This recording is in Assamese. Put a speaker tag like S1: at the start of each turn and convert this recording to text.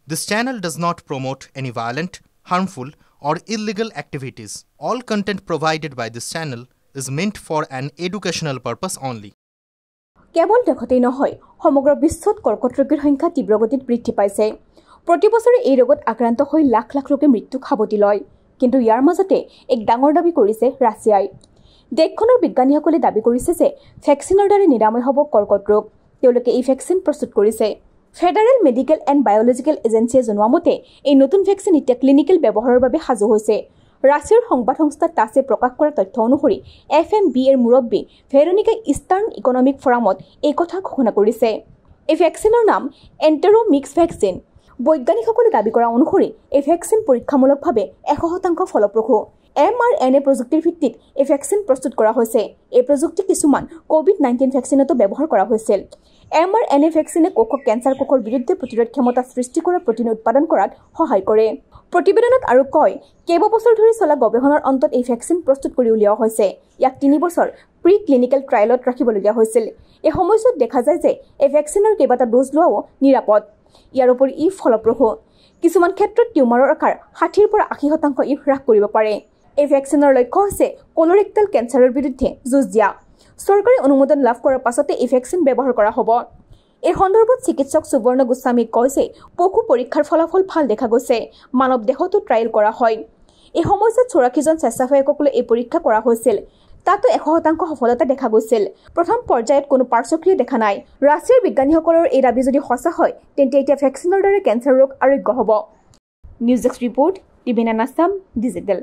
S1: This channel does not promote any violent, harmful, or illegal activities. All content provided by this channel is meant for an educational purpose only.
S2: কেৱল দেশতেই নহয় সমগ্ৰ বিশ্বত কৰ্কট ৰোগীৰ সংখ্যা তীব্ৰগতিত বৃদ্ধি পাইছে। প্ৰতি বছৰে এই ৰোগত আক্ৰান্ত হৈ লাখ লাখ লোকে মৃত্যু খাবতি লয়। কিন্তু ইয়াৰ মাজতে এক ডাঙৰ দাবী কৰিছে ৰাছিয়াই। দেশখনৰ বিজ্ঞানীসকলে দাবী কৰিছে যে ভেকচিনৰ দ্বাৰা নিৰাময় হ'ব কৰ্কট ৰোগ। তেওঁলোকে এই ভেকচিন প্ৰস্তুত কৰিছে। ফেডাৰেল মেডিকেল এণ্ড বায়'লজিকেল এজেন্সিয়ে জনোৱা মতে এই নতুন ভেকচিন এতিয়া ক্লিনিকেল ব্যৱহাৰৰ বাবে সাজু হৈছে। ৰাছিয়াৰ সংবাদ সংস্থা টাছে প্ৰকাশ কৰা তথ্য অনুসৰি FMBAৰ মুৰব্বী ভেৰনিকা ইষ্টাৰ্ণ ইকনমিক ফৰামত এই কথা ঘোষণা কৰিছে। এই ভেকচিনৰ নাম এণ্টেৰোমিক্স ভেকচিন। বৈজ্ঞানিকসকলে দাবী কৰা অনুসৰি এই ভেকচিন পৰীক্ষামূলকভাৱে 100% ফলপ্ৰসূ। mRNA প্ৰযুক্তিৰ ভিত্তিত এই ভেকচিন প্ৰস্তুত কৰা হৈছে। এই প্ৰযুক্তি কিছুমান COVID-19 ভেকচিনতো ব্যৱহাৰ কৰা হৈছিল। mRNA ভেকচিনে কোষক কেঞ্চাৰ কোষৰ বিৰুদ্ধে প্ৰতিৰোধ ক্ষমতা সৃষ্টি কৰা প্ৰটিন উৎপাদন কৰাত সহায় কৰে। প্ৰতিবেদনত আৰু কয় কেইবছৰ ধৰি চলা গৱেষণাৰ অন্তত এই ভেকচিন প্ৰস্তুত কৰি উলিওৱা হৈছে। ইয়াক 3 বছৰ প্ৰি ক্লিনিকেল ট্ৰায়েলত ৰাখিবলগীয়া হৈছিল। এই সময়ছোৱাত দেখা যায় যে এই ভেকচিনৰ কেইবাটা ড'জ লোৱাও নিৰাপদ। ইয়াৰ উপৰি ই ফলপ্ৰসূ। কিছুমান ক্ষেত্ৰত টিউমাৰৰ আকাৰ 60 পৰা 80% ই হ্ৰাস কৰিব পাৰে। এই ভেকচিনৰ লক্ষ্য হৈছে কলৰেক্টেল কেঞ্চাৰৰ বিৰুদ্ধে যুঁজ দিয়া। চৰকাৰী অনুমোদন লাভ কৰাৰ পাছতে এই ভেকচিন ব্যৱহাৰ কৰা হ'ব। এই সন্দৰ্ভত চিকিৎসক সুবৰ্ণ গোস্বামীয়ে কয় যে পশু পৰীক্ষাৰ ফলাফল ভাল দেখা গৈছে। মানৱ দেহতো ট্ৰায়েল কৰা হয়। এই সময়ছোৱাত 84জন স্বেচ্ছাসেৱকলৈ এই পৰীক্ষা কৰা হৈছিল। তাতো 100% সফলতা দেখা গৈছিল। প্ৰথম পৰ্যায়ত কোনো পাৰ্শ্বক্ৰিয়া দেখা নাই। ৰাছিয়াৰ বিজ্ঞানীসকলৰ এই দাবী যদি সঁচা হয় তেন্তে এতিয়া ভেকচিনৰ দ্বাৰা কেঞ্চাৰ ৰোগ আৰোগ্য হ'ব। নিউজ ডেস্ক ৰিপৰ্ট টিভি9 আছাম ডিজিটেল।